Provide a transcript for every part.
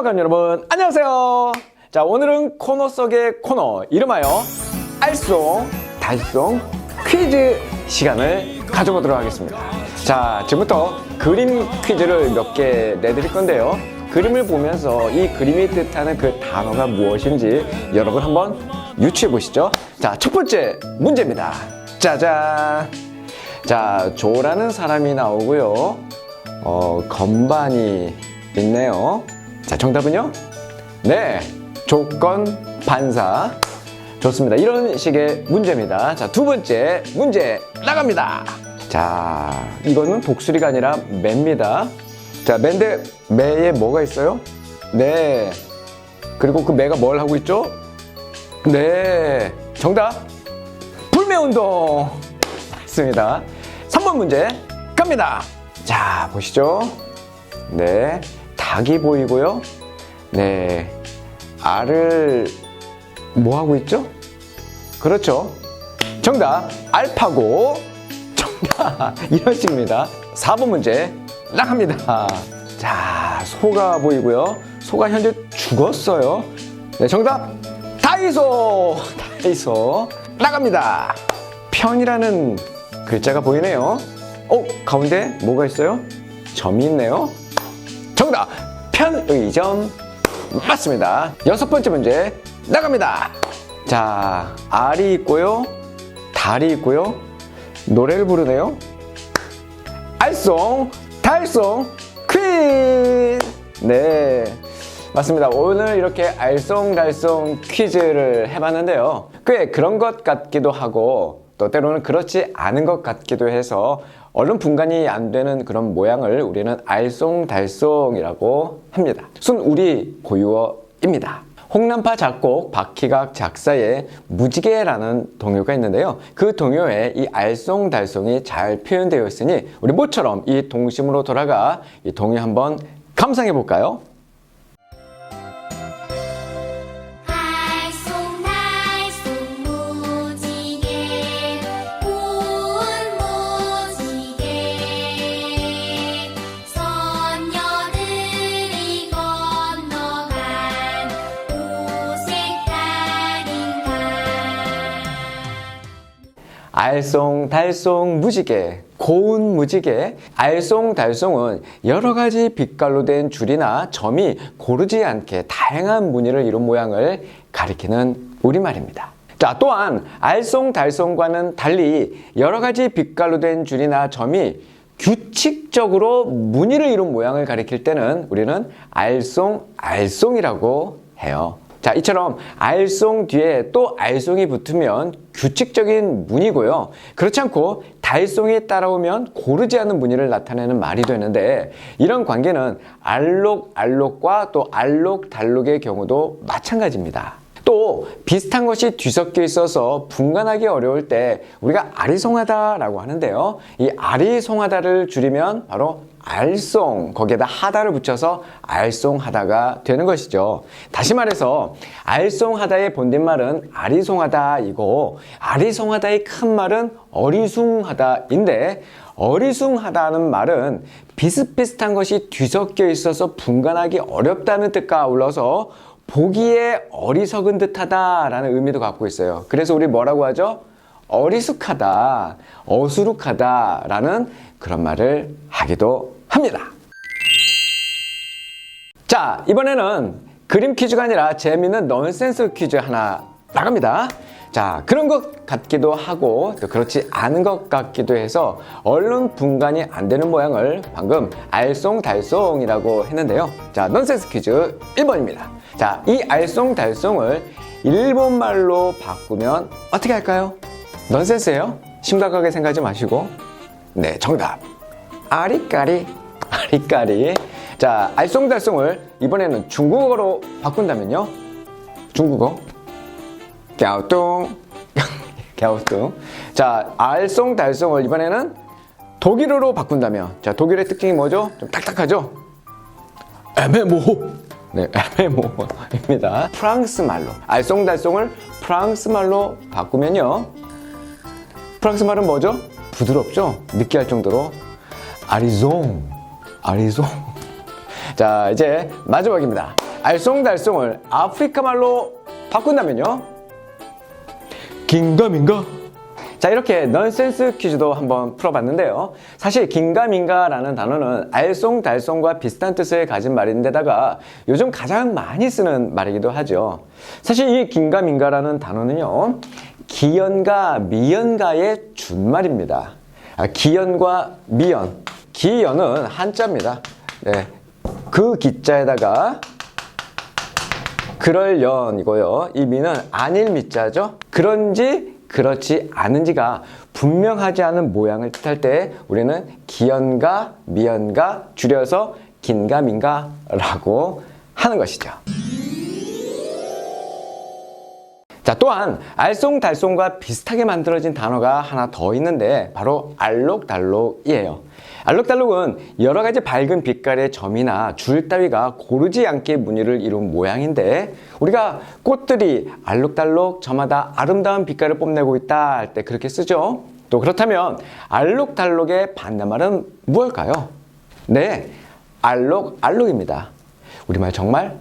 수학관 여러분 안녕하세요. 자, 오늘은 코너 속의 코너, 이름하여 알쏭 달쏭 퀴즈 시간을 가져보도록 하겠습니다. 자, 지금부터 그림 퀴즈를 몇 개 내드릴 건데요, 그림을 보면서 이 그림이 뜻하는 그 단어가 무엇인지 여러분 한번 유추해 보시죠. 자, 첫 번째 문제입니다. 짜잔. 자, 조라는 사람이 나오고요, 건반이 있네요. 자, 정답은요? 네, 조건 반사. 좋습니다. 이런 식의 문제입니다. 자, 두 번째 문제 나갑니다. 자, 이거는 독수리가 아니라 매입니다. 자, 매인데 매에 뭐가 있어요? 네. 그리고 그 매가 뭘 하고 있죠? 네, 정답 불매운동. 맞습니다. 3번 문제 갑니다. 자, 보시죠. 네, 닭이 보이고요. 네, 알을 뭐 하고 있죠? 그렇죠, 정답 알파고. 정답 이런 식입니다. 4번 문제 나갑니다. 자, 소가 보이고요. 소가 현재 죽었어요. 네, 정답 다이소. 다이소 나갑니다. 편이라는 글자가 보이네요. 가운데 뭐가 있어요? 점이 있네요. 정답 편의점. 맞습니다. 6번째 문제 나갑니다. 자, 알이 있고요, 달이 있고요, 노래를 부르네요. 알쏭 달쏭 퀴즈. 네, 맞습니다. 오늘 이렇게 알쏭달쏭 퀴즈를 해봤는데요, 꽤 그런 것 같기도 하고 또 때로는 그렇지 않은 것 같기도 해서 얼른 분간이 안 되는 그런 모양을 우리는 알쏭달쏭이라고 합니다. 순우리 고유어입니다. 홍남파 작곡 박희각 작사의 무지개라는 동요가 있는데요, 그 동요에 이 알쏭달쏭이 잘 표현되어 있으니 우리 모처럼 이 동심으로 돌아가 이 동요 한번 감상해 볼까요? 알쏭달쏭 무지개, 고운 무지개. 알쏭달쏭은 여러 가지 빛깔로 된 줄이나 점이 고르지 않게 다양한 무늬를 이룬 모양을 가리키는 우리말입니다. 자, 또한 알쏭달쏭과는 달리 여러 가지 빛깔로 된 줄이나 점이 규칙적으로 무늬를 이룬 모양을 가리킬 때는 우리는 알쏭알쏭이라고 해요. 자, 이처럼 알쏭 뒤에 또 알쏭이 붙으면 규칙적인 무늬고요, 그렇지 않고 달쏭이 따라오면 고르지 않은 무늬를 나타내는 말이 되는데, 이런 관계는 알록알록과 또 알록달록의 경우도 마찬가지입니다. 또 비슷한 것이 뒤섞여 있어서 분간하기 어려울 때 우리가 아리송하다라고 하는데요, 이 아리송하다를 줄이면 바로 알쏭, 거기에다 하다를 붙여서 알쏭하다가 되는 것이죠. 다시 말해서 알쏭하다의 본댓말은 아리송하다이고, 아리송하다의 큰 말은 어리숭하다인데, 어리숭하다는 말은 비슷비슷한 것이 뒤섞여 있어서 분간하기 어렵다는 뜻과 아울러서 보기에 어리석은 듯하다라는 의미도 갖고 있어요. 그래서 우리 뭐라고 하죠? 어리숙하다, 어수룩하다라는 그런 말을 하기도 합니다. 자, 이번에는 그림 퀴즈가 아니라 재미있는 넌센스 퀴즈 하나 나갑니다. 자, 그런 것 같기도 하고 또 그렇지 않은 것 같기도 해서 얼른 분간이 안 되는 모양을 방금 알쏭달쏭이라고 했는데요. 자, 넌센스 퀴즈 1번입니다. 자, 이 알쏭달쏭을 일본말로 바꾸면 어떻게 할까요? 넌센스예요. 심각하게 생각하지 마시고. 네, 정답 아리까리. 아리까리. 자, 알쏭달쏭을 이번에는 중국어로 바꾼다면요, 중국어 갸오뚱. 갸오뚱. 자, 알쏭달쏭을 이번에는 독일어로 바꾼다면, 자, 독일의 특징이 뭐죠? 좀 딱딱하죠? 에메모. 네, 에메모입니다. 프랑스 말로 알쏭달쏭을 프랑스 말로 바꾸면요, 프랑스 말은 뭐죠? 부드럽죠? 느끼할 정도로 아리송. 자, 이제 마지막입니다. 알쏭달쏭을 아프리카 말로 바꾼다면요? 긴가민가? 자, 이렇게 넌센스 퀴즈도 한번 풀어봤는데요. 사실 긴가민가라는 단어는 알쏭달쏭과 비슷한 뜻을 가진 말인데다가 요즘 가장 많이 쓰는 말이기도 하죠. 사실 이 긴가민가라는 단어는요, 기연과 미연가의 준말입니다. 기연과 미연. 기연은 한자입니다. 네, 그 기자에다가 그럴 연이고요. 이 미는 아닐 미자죠. 그런지 그렇지 않은지가 분명하지 않은 모양을 뜻할 때 우리는 기연가, 미연가 줄여서 긴가민가라고 하는 것이죠. 자, 또한 알쏭달쏭과 비슷하게 만들어진 단어가 하나 더 있는데 바로 알록달록이에요. 알록달록은 여러 가지 밝은 빛깔의 점이나 줄 따위가 고르지 않게 무늬를 이룬 모양인데 우리가 꽃들이 알록달록 저마다 아름다운 빛깔을 뽐내고 있다 할 때 그렇게 쓰죠. 또 그렇다면 알록달록의 반대말은 무엇일까요? 네, 알록알록입니다. 우리말 정말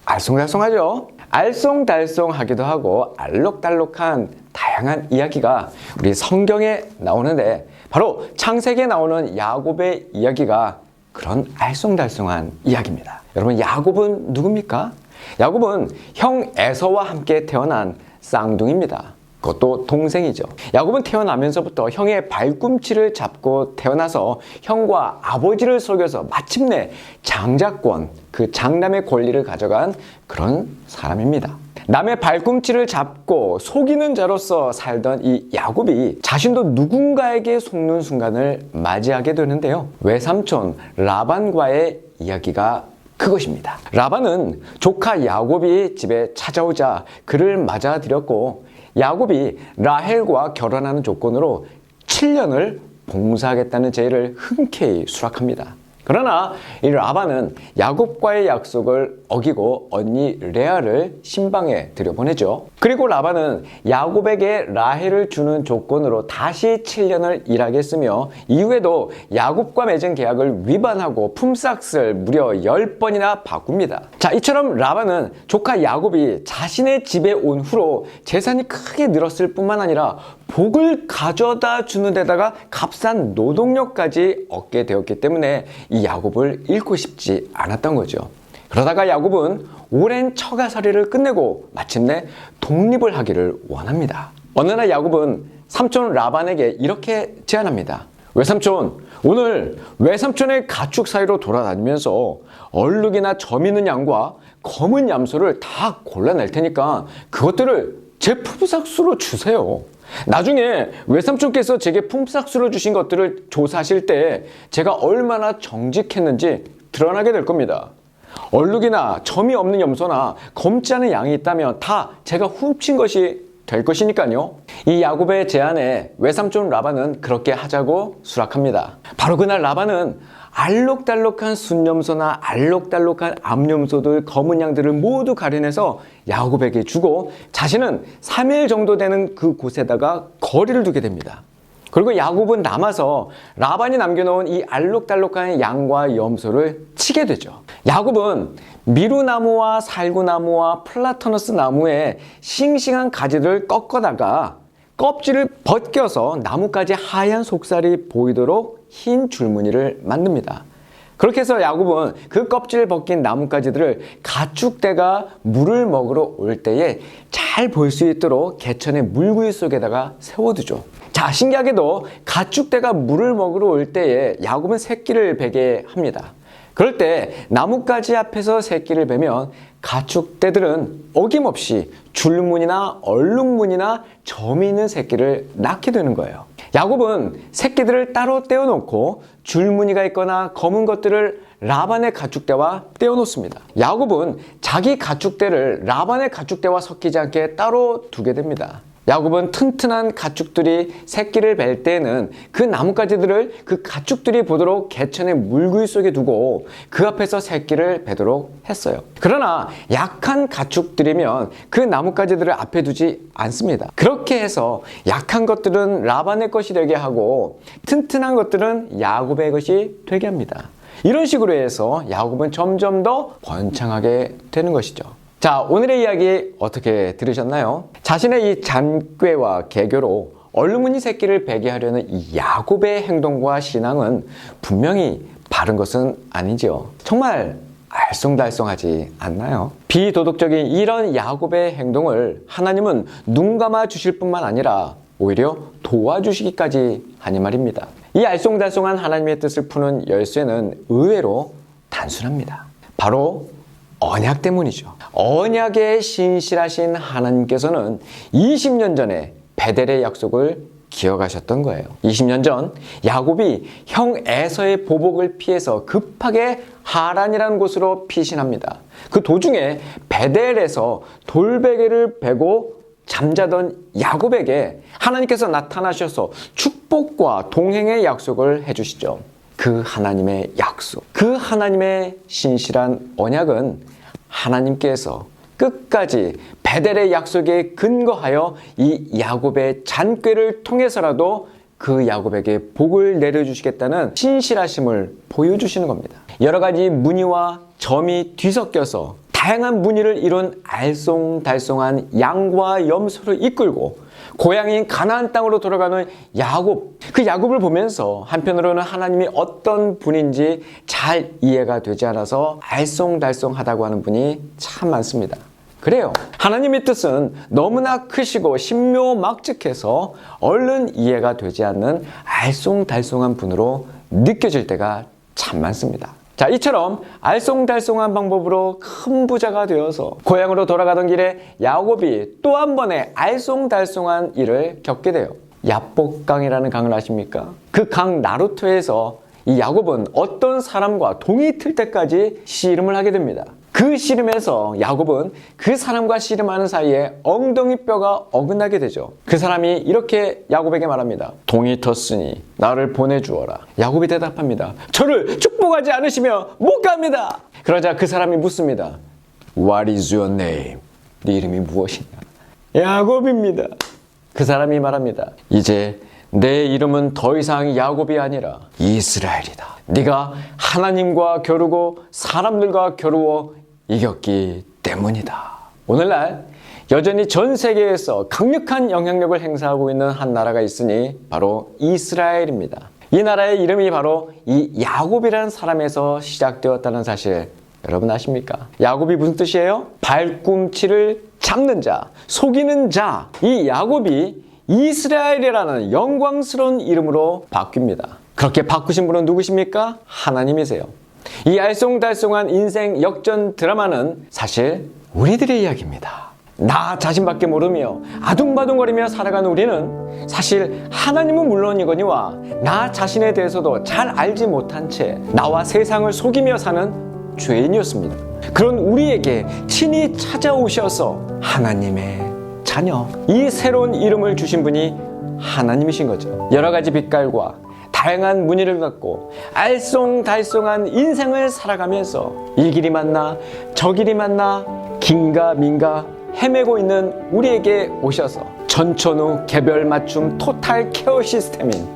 알쏭달쏭하죠? 알쏭달쏭하기도 하고 알록달록한 다양한 이야기가 우리 성경에 나오는데 바로 창세기에 나오는 야곱의 이야기가 그런 알쏭달쏭한 이야기입니다. 여러분, 야곱은 누굽니까? 야곱은 형 에서와 함께 태어난 쌍둥이입니다. 그것도 동생이죠. 야곱은 태어나면서부터 형의 발꿈치를 잡고 태어나서 형과 아버지를 속여서 마침내 장자권, 그 장남의 권리를 가져간 그런 사람입니다. 남의 발꿈치를 잡고 속이는 자로서 살던 이 야곱이 자신도 누군가에게 속는 순간을 맞이하게 되는데요. 외삼촌 라반과의 이야기가 그것입니다. 라반은 조카 야곱이 집에 찾아오자 그를 맞아들였고 야곱이 라헬과 결혼하는 조건으로 7년을 봉사하겠다는 제의를 흔쾌히 수락합니다. 그러나 이 라반은 야곱과의 약속을 어기고 언니 레아를 신방에 들여보내죠. 그리고 라반은 야곱에게 라헬을 주는 조건으로 다시 7년을 일하겠으며 이후에도 야곱과 맺은 계약을 위반하고 품삯을 무려 10번이나 바꿉니다. 자, 이처럼 라반은 조카 야곱이 자신의 집에 온 후로 재산이 크게 늘었을 뿐만 아니라 복을 가져다 주는 데다가 값싼 노동력까지 얻게 되었기 때문에 이 야곱을 잃고 싶지 않았던 거죠. 그러다가 야곱은 오랜 처가살이를 끝내고 마침내 독립을 하기를 원합니다. 어느 날 야곱은 삼촌 라반에게 이렇게 제안합니다. 외삼촌, 오늘 외삼촌의 가축 사이로 돌아다니면서 얼룩이나 점 있는 양과 검은 얌소를 다 골라낼 테니까 그것들을 제 품삯으로 주세요. 나중에 외삼촌께서 제게 품삯으로 주신 것들을 조사하실 때 제가 얼마나 정직했는지 드러나게 될 겁니다. 얼룩이나 점이 없는 염소나 검지 않은 양이 있다면 다 제가 훔친 것이 될 것이니까요. 이 야곱의 제안에 외삼촌 라반은 그렇게 하자고 수락합니다. 바로 그날 라반은 알록달록한 순염소나 알록달록한 암염소들, 검은 양들을 모두 가려내서 야곱에게 주고 자신은 3일 정도 되는 그 곳에다가 거리를 두게 됩니다. 그리고 야곱은 남아서 라반이 남겨놓은 이 알록달록한 양과 염소를 치게 되죠. 야곱은 미루나무와 살구나무와 플라터너스 나무의 싱싱한 가지를 꺾어다가 껍질을 벗겨서 나뭇가지 하얀 속살이 보이도록 흰 줄무늬를 만듭니다. 그렇게 해서 야곱은 그 껍질을 벗긴 나뭇가지들을 가축대가 물을 먹으러 올 때에 잘 볼 수 있도록 개천의 물구이 속에다가 세워두죠. 자, 신기하게도 가축대가 물을 먹으러 올 때에 야곱은 새끼를 베게 합니다. 그럴 때 나뭇가지 앞에서 새끼를 베면 가축대들은 어김없이 줄무늬나 얼룩무늬나 점이 있는 새끼를 낳게 되는 거예요. 야곱은 새끼들을 따로 떼어놓고 줄무늬가 있거나 검은 것들을 라반의 가축대와 떼어놓습니다. 야곱은 자기 가축대를 라반의 가축대와 섞이지 않게 따로 두게 됩니다. 야곱은 튼튼한 가축들이 새끼를 뵐 때에는 그 나뭇가지들을 그 가축들이 보도록 개천의 물구이 속에 두고 그 앞에서 새끼를 베도록 했어요. 그러나 약한 가축들이면 그 나뭇가지들을 앞에 두지 않습니다. 그렇게 해서 약한 것들은 라반의 것이 되게 하고 튼튼한 것들은 야곱의 것이 되게 합니다. 이런 식으로 해서 야곱은 점점 더 번창하게 되는 것이죠. 자, 오늘의 이야기 어떻게 들으셨나요? 자신의 이 잔꾀와 개교로 얼룩무늬 새끼를 베게 하려는 이 야곱의 행동과 신앙은 분명히 바른 것은 아니지요. 정말 알쏭달쏭하지 않나요? 비도덕적인 이런 야곱의 행동을 하나님은 눈 감아 주실 뿐만 아니라 오히려 도와주시기까지 하니 말입니다. 이 알쏭달쏭한 하나님의 뜻을 푸는 열쇠는 의외로 단순합니다. 바로 언약 때문이죠. 언약에 신실하신 하나님께서는 20년 전에 베델의 약속을 기억하셨던 거예요. 20년 전 야곱이 형 에서의 보복을 피해서 급하게 하란이라는 곳으로 피신합니다. 그 도중에 베델에서 돌베개를 베고 잠자던 야곱에게 하나님께서 나타나셔서 축복과 동행의 약속을 해주시죠. 그 하나님의 약속, 그 하나님의 신실한 언약은 하나님께서 끝까지 베델의 약속에 근거하여 이 야곱의 잔꾀를 통해서라도 그 야곱에게 복을 내려주시겠다는 신실하심을 보여주시는 겁니다. 여러 가지 무늬와 점이 뒤섞여서 다양한 무늬를 이룬 알쏭달쏭한 양과 염소를 이끌고 고향인 가나안 땅으로 돌아가는 야곱, 그 야곱을 보면서 한편으로는 하나님이 어떤 분인지 잘 이해가 되지 않아서 알쏭달쏭하다고 하는 분이 참 많습니다. 그래요. 하나님의 뜻은 너무나 크시고 신묘막측해서 얼른 이해가 되지 않는 알쏭달쏭한 분으로 느껴질 때가 참 많습니다. 자, 이처럼 알쏭달쏭한 방법으로 큰 부자가 되어서 고향으로 돌아가던 길에 야곱이 또 한 번의 알쏭달쏭한 일을 겪게 돼요. 야복강이라는 강을 아십니까? 그 강 나루토에서 이 야곱은 어떤 사람과 동이 틀 때까지 씨름을 하게 됩니다. 그 씨름에서 야곱은 그 사람과 씨름하는 사이에 엉덩이 뼈가 어긋나게 되죠. 그 사람이 이렇게 야곱에게 말합니다. 동이 텄으니 나를 보내주어라. 야곱이 대답합니다. 저를 축복하지 않으시면 못 갑니다. 그러자 그 사람이 묻습니다. What is your name? 네 이름이 무엇이냐? 야곱입니다. 그 사람이 말합니다. 이제 내 이름은 더 이상 야곱이 아니라 이스라엘이다. 네가 하나님과 겨루고 사람들과 겨루어 이겼기 때문이다. 오늘날 여전히 전 세계에서 강력한 영향력을 행사하고 있는 한 나라가 있으니 바로 이스라엘입니다. 이 나라의 이름이 바로 이 야곱이라는 사람에서 시작되었다는 사실 여러분 아십니까? 야곱이 무슨 뜻이에요? 발꿈치를 잡는 자, 속이는 자. 이 야곱이 이스라엘이라는 영광스러운 이름으로 바뀝니다. 그렇게 바꾸신 분은 누구십니까? 하나님이세요. 이 알쏭달쏭한 인생 역전 드라마는 사실 우리들의 이야기입니다. 나 자신밖에 모르며 아둥바둥거리며 살아가는 우리는 사실 하나님은 물론이거니와 나 자신에 대해서도 잘 알지 못한 채 나와 세상을 속이며 사는 죄인이었습니다. 그런 우리에게 친히 찾아오셔서 하나님의 자녀, 이 새로운 이름을 주신 분이 하나님이신 거죠. 여러 가지 빛깔과 다양한 무늬를 갖고 알쏭달쏭한 인생을 살아가면서 이 길이 맞나 저 길이 맞나 긴가 민가 헤매고 있는 우리에게 오셔서 전천후 개별 맞춤 토탈 케어 시스템인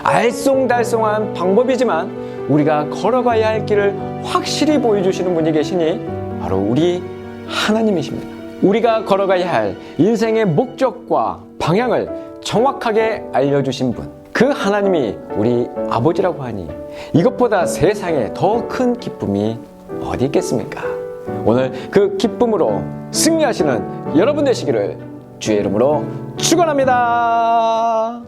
알쏭달쏭한 방법이지만 우리가 걸어가야 할 길을 확실히 보여주시는 분이 계시니 바로 우리 하나님이십니다. 우리가 걸어가야 할 인생의 목적과 방향을 정확하게 알려주신 분, 그 하나님이 우리 아버지라고 하니 이것보다 세상에 더 큰 기쁨이 어디 있겠습니까? 오늘 그 기쁨으로 승리하시는 여러분 되시기를 주의 이름으로 축원합니다.